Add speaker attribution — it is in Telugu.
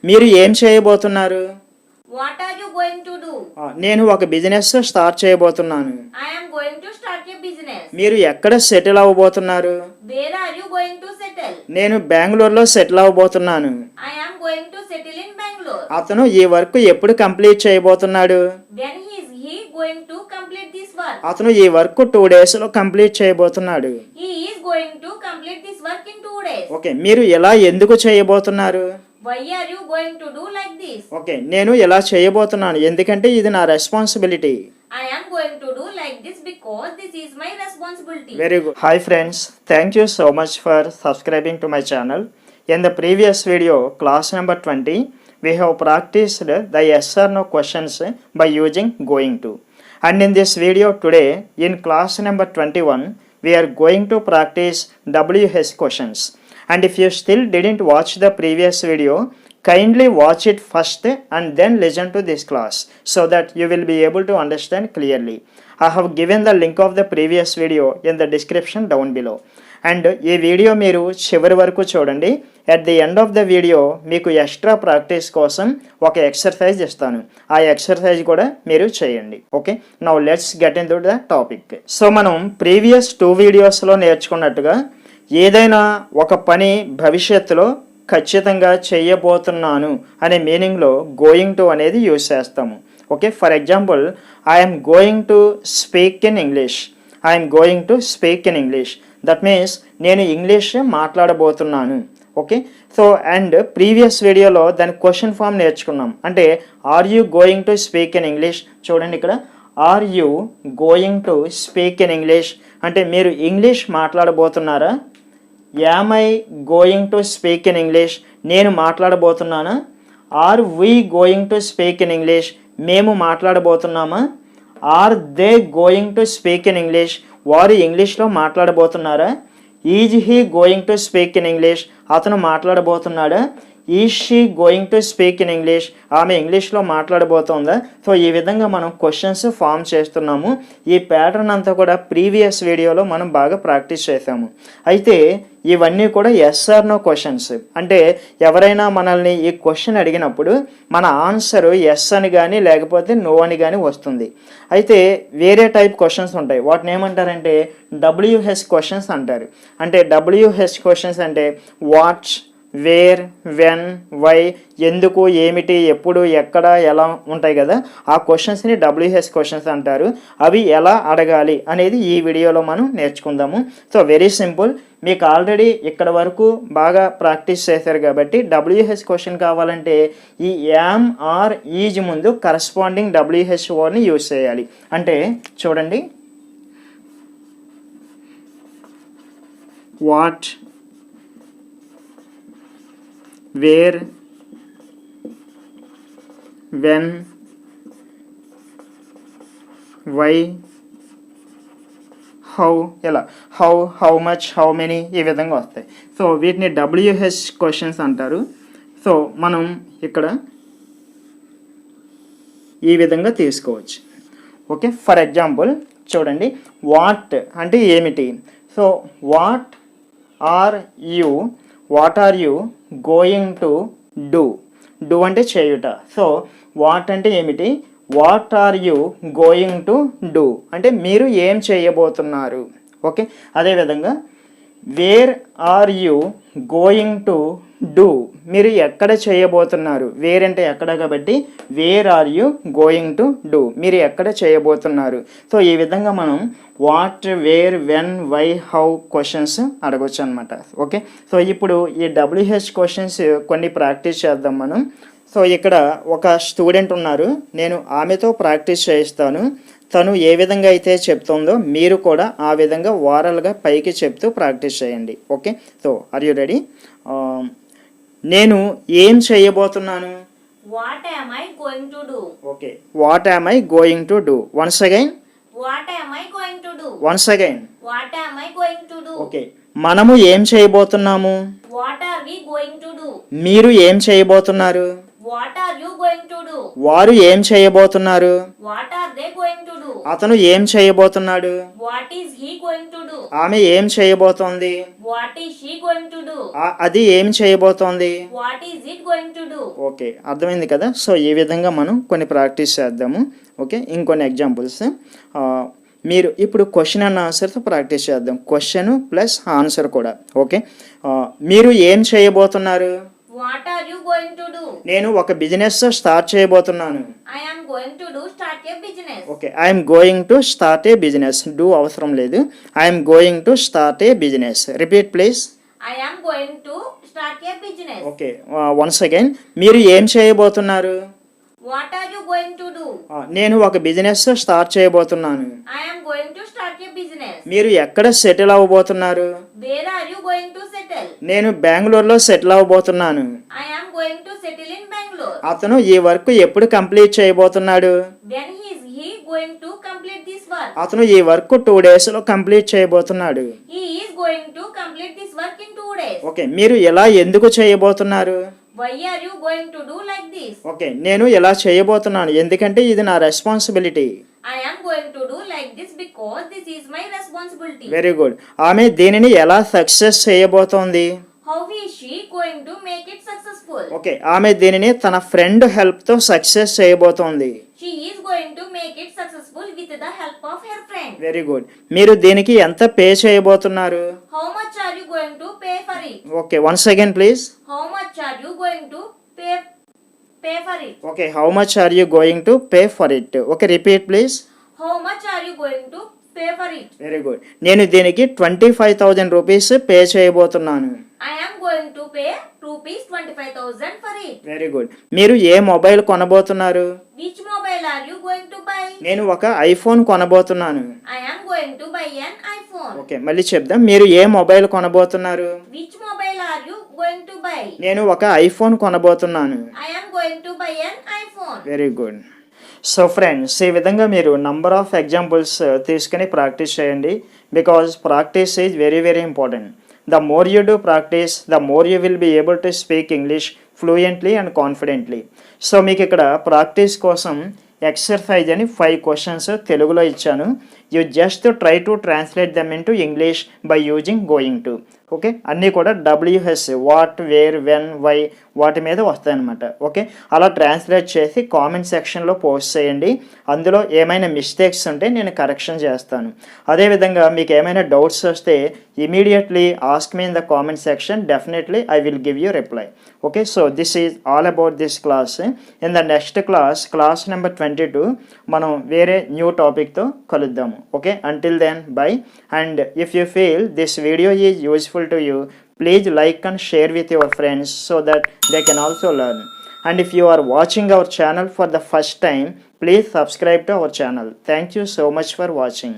Speaker 1: మీరు ఏం చేయబోతున్నారు?
Speaker 2: What are you going to do?
Speaker 1: నేను ఒక బిజినెస్ స్టార్ట్ చేయబోతున్నాను.
Speaker 2: I am going to start a business.
Speaker 1: మీరు ఎక్కడ సెటిల్ అవ్వబోతున్నారు?
Speaker 2: Where are you going to settle?
Speaker 1: నేను బెంగళూరులో సెటిల్ అవ్వబోతున్నాను.
Speaker 2: I am going to settle in Bangalore.
Speaker 1: అతను ఈ వర్క్ ఎప్పుడు కంప్లీట్ చేయబోతున్నాడు?
Speaker 2: When is he going to complete this work?
Speaker 1: అతను ఈ వర్క్ 2 days లో కంప్లీట్ చేయబోతున్నాడు.
Speaker 2: He is going to complete this work in 2 days.
Speaker 1: Okay, మీరు ఎలా ఎందుకు చేయబోతున్నారు?
Speaker 2: Why are you going to do like this?
Speaker 1: Okay, నేను ఎలా చేయబోతున్నాను ఎందుకంటే ఇది నా responsibility.
Speaker 2: I am going to do like this because this is my responsibility.
Speaker 1: Very good. Hi friends, thank you so much for subscribing to my channel. In the previous video, class number 20, we have practiced the yes or no questions by using going to. And in this video today, in class number 21, we are going to practice WH questions. And if you still didn't watch the previous video, kindly watch it first and then listen to this class so that you will be able to understand clearly. I have given the link of the previous video in the description down below. And ఈ వీడియో మీరు చివరి వరకు చూడండి. At the end of the video మీకు ఎక్స్ట్రా ప్రాక్టీస్ కోసం ఒక ఎక్సర్సైజ్ ఇస్తాను. ఆ ఎక్సర్సైజ్ కూడా మీరు చేయండి. Okay, now let's get in to the topic. So మనం ప్రీవియస్ 2 వీడియోస్లో నేర్చుకున్నట్టుగా ఏదైనా ఒక పని భవిష్యత్తులో ఖచ్చితంగా చేయబోతున్నాను అనే మీనింగ్లో గోయింగ్ టు అనేది యూజ్ చేస్తాము. Okay, for example I'm going to speak in English. I'm going to speak in English. That means నేను ఇంగ్లీష్ మాట్లాడబోతున్నాను. ఓకే, సో అండ్ ప్రీవియస్ వీడియోలో దాని క్వశ్చన్ ఫామ్ నేర్చుకున్నాం. అంటే are you going to speak in English? చూడండి ఇక్కడ, are you going to speak in English అంటే మీరు ఇంగ్లీష్ మాట్లాడబోతున్నారా? Am I going to speak in English నేను మాట్లాడబోతున్నానా? Are we going to speak in English మేము మాట్లాడబోతున్నామా? Are they going to speak in English వారు ఇంగ్లీష్లో మాట్లాడబోతున్నారా? Is he going to speak in English అతను మాట్లాడబోతున్నాడా? Is she going to speak in English ఆమె ఇంగ్లీష్లో మాట్లాడబోతోందా? సో ఈ విధంగా మనం క్వశ్చన్స్ ఫామ్ చేస్తున్నాము. ఈ ప్యాటర్న్ అంతా కూడా ప్రీవియస్ వీడియోలో మనం బాగా ప్రాక్టీస్ చేసాము. అయితే ఇవన్నీ కూడా ఎస్ ఆర్ నో క్వశ్చన్స్. అంటే ఎవరైనా మనల్ని ఈ క్వశ్చన్ అడిగినప్పుడు మన ఆన్సర్ ఎస్ అని కానీ లేకపోతే నో అని కానీ వస్తుంది. అయితే వేరే టైప్ క్వశ్చన్స్ ఉంటాయి. వాటిని ఏమంటారంటే WH క్వశ్చన్స్ అంటారు. అంటే WH క్వశ్చన్స్ అంటే వాట్, వేర్, వెన్, వై, ఎందుకు, ఏమిటి, ఎప్పుడు, ఎక్కడ, ఎలా ఉంటాయి కదా, ఆ క్వశ్చన్స్ని WH క్వశ్చన్స్ అంటారు. అవి ఎలా అడగాలి అనేది ఈ వీడియోలో మనం నేర్చుకుందాము. సో వెరీ సింపుల్, మీకు ఆల్రెడీ ఇక్కడ వరకు బాగా ప్రాక్టీస్ చేశారు కాబట్టి WH క్వశ్చన్ కావాలంటే ఈ యామ్ ఆర్ ఈజ్ ముందు కరస్పాండింగ్ WH వర్డ్ని యూజ్ చేయాలి. అంటే చూడండి, what, where, when, why, how, ఇలా హౌ మచ్, హౌ మెనీ ఈ విధంగా వస్తాయి. సో వీటిని WH క్వశ్చన్స్ అంటారు. సో మనం ఇక్కడ ఈ విధంగా తీసుకోవచ్చు. ఓకే, ఫర్ ఎగ్జాంపుల్ చూడండి, వాట్ అంటే ఏమిటి? So what are you going to do అంటే చేయుట. సో వాట్ అంటే ఏమిటి? What are you going to do అంటే మీరు ఏం చేయబోతున్నారు. ఓకే, అదేవిధంగా where are you going to do మీరు ఎక్కడ చేయబోతున్నారు. వేర్ అంటే ఎక్కడ కాబట్టి where are you going to do మీరు ఎక్కడ చేయబోతున్నారు. సో ఈ విధంగా మనం what, where, when, why, how questions అడగొచ్చు అనమాట. ఓకే, సో ఇప్పుడు ఈ WH క్వశ్చన్స్ కొన్ని ప్రాక్టీస్ చేద్దాం మనం. సో ఇక్కడ ఒక స్టూడెంట్ ఉన్నారు, నేను ఆమెతో ప్రాక్టీస్ చేయిస్తాను. తను ఏ విధంగా అయితే చెప్తుందో మీరు కూడా ఆ విధంగా ఓరల్గా పైకి చెప్తూ ప్రాక్టీస్ చేయండి. Okay, so are you ready? నేను ఏం చేయబోతున్నాను?
Speaker 2: What am I going to do?
Speaker 1: Okay, what am I going to do? Once again.
Speaker 2: What am I going to do?
Speaker 1: Once again.
Speaker 2: What am I going to do?
Speaker 1: Okay, మనము ఏం చేయబోతున్నాము?
Speaker 2: What are we going to do?
Speaker 1: మీరు ఏం చేయబోతున్నారు?
Speaker 2: What are you going to do?
Speaker 1: వారు ఏం చేయబోతున్నారు?
Speaker 2: What are they going to do?
Speaker 1: అతను ఏం చేయబోతున్నాడు?
Speaker 2: What is he going to do?
Speaker 1: ఆమె ఏం చేయబోతోంది?
Speaker 2: What is she going to do?
Speaker 1: అది ఏం చేయబోతోంది?
Speaker 2: What is it going to do?
Speaker 1: Okay, అర్థమైంది కదా. సో ఈ విధంగా మనం కొన్ని ప్రాక్టీస్ చేద్దాము. ఓకే, ఇంకొన్ని ఎగ్జాంపుల్స్. మీరు ఇప్పుడు క్వశ్చన్ అండ్ ఆన్సర్తో ప్రాక్టీస్ చేద్దాం. క్వశ్చన్ ప్లస్ ఆన్సర్ కూడా. ఓకే, మీరు ఏం చేయబోతున్నారు?
Speaker 2: What are you going to do?
Speaker 1: నేను ఒక బిజినెస్ స్టార్ట్ చేయబోతున్నాను.
Speaker 2: I am going to start a business.
Speaker 1: Okay, I'm going to start A business. Do అవసరం లేదు. I'm going to start A business. Repeat please.
Speaker 2: I am going to start a business.
Speaker 1: Okay, once again. మీరు ఏం చేయబోతున్నారు?
Speaker 2: What are you going to do?
Speaker 1: నేను ఒక బిజినెస్ స్టార్ట్ చేయబోతున్నాను.
Speaker 2: I am going to start a business.
Speaker 1: మీరు ఎక్కడ సెటిల్ అవ్వబోతున్నారు?
Speaker 2: Where are you going to settle?
Speaker 1: నేను బెంగళూరులో సెటిల్ అవ్వబోతున్నాను.
Speaker 2: I am going to settle in Bangalore.
Speaker 1: అతను ఈ వర్క్ ఎప్పుడు కంప్లీట్ చేయబోతున్నాడు?
Speaker 2: When is he going to complete this work?
Speaker 1: అతను ఈ వర్క్ 2 డేస్లో కంప్లీట్ చేయబోతున్నాడు.
Speaker 2: He is going to complete this work in 2 days.
Speaker 1: Okay, మీరు ఎలా ఎందుకు చేయబోతున్నారు?
Speaker 2: Why are you going to do like this?
Speaker 1: Okay, నేను ఎలా చేయబోతున్నాను ఎందుకంటే ఇది నా responsibility.
Speaker 2: I am going to do like this because this is my responsibility.
Speaker 1: Very good. ఆమె దీనిని ఎలా సక్సెస్ చేయబోతోంది?
Speaker 2: How is she going to make it successful?
Speaker 1: Okay, ఆమె దీనిని తన ఫ్రెండ్ హెల్ప్తో సక్సెస్ చేయబోతోంది.
Speaker 2: She is going to make it successful with the help of her friend.
Speaker 1: Very good. మీరు దీనికి ఎంత పే చేయబోతున్నారు?
Speaker 2: How much are you going to pay for it?
Speaker 1: Okay, once again please.
Speaker 2: How much are you going to pay for it?
Speaker 1: Okay, how much are you going to pay for it? Okay, repeat please.
Speaker 2: How much are you going to pay for it?
Speaker 1: Very good. నేను దీనికి 25,000 రూపీస్ పే చేయబోతున్నాను.
Speaker 2: I am going to pay rupees 25,000 for it.
Speaker 1: Very good. మీరు ఏ మొబైల్ కొనబోతున్నారు?
Speaker 2: Which mobile are you going to buy?
Speaker 1: నేను ఒక ఐఫోన్ కొనబోతున్నాను.
Speaker 2: I am going to buy an iPhone.
Speaker 1: Okay, మళ్ళీ చెప్దాం. మీరు ఏ మొబైల్ కొనబోతున్నారు?
Speaker 2: Which mobile are you going to buy?
Speaker 1: నేను ఒక ఐఫోన్ కొనబోతున్నాను.
Speaker 2: I am going to buy an iPhone.
Speaker 1: Very good. So friends, ఈ విధంగా మీరు నంబర్ ఆఫ్ ఎగ్జాంపుల్స్ తీసుకుని ప్రాక్టీస్ చేయండి. Because practice is very very important. The more you do practice, the more you will be able to speak English fluently and confidently. So మీకు ఇక్కడ ప్రాక్టీస్ కోసం ఎక్సర్సైజ్ అని 5 క్వశ్చన్స్ తెలుగులో ఇచ్చాను. You just try to translate them in to English by using going to. Okay, అన్నీ కూడా WH what, where, when, why వాటి మీద వస్తాయన్నమాట. ఓకే, అలా ట్రాన్స్లేట్ చేసి కామెంట్ సెక్షన్లో పోస్ట్ చేయండి. అందులో ఏమైనా మిస్టేక్స్ ఉంటే నేను కరెక్షన్ చేస్తాను. అదేవిధంగా మీకు ఏమైనా డౌట్స్ వస్తే immediately ask me in the comment section. Definitely I will give you reply. Okay, so this is all about this class. In the next class number 22 మనం వేరే న్యూ టాపిక్తో కలుద్దాము. Okay, until then, bye. And if you feel this video is useful to you, please like and share with your friends so that they can also learn. And if you are watching our channel for the first time, please subscribe to our channel. Thank you so much for watching.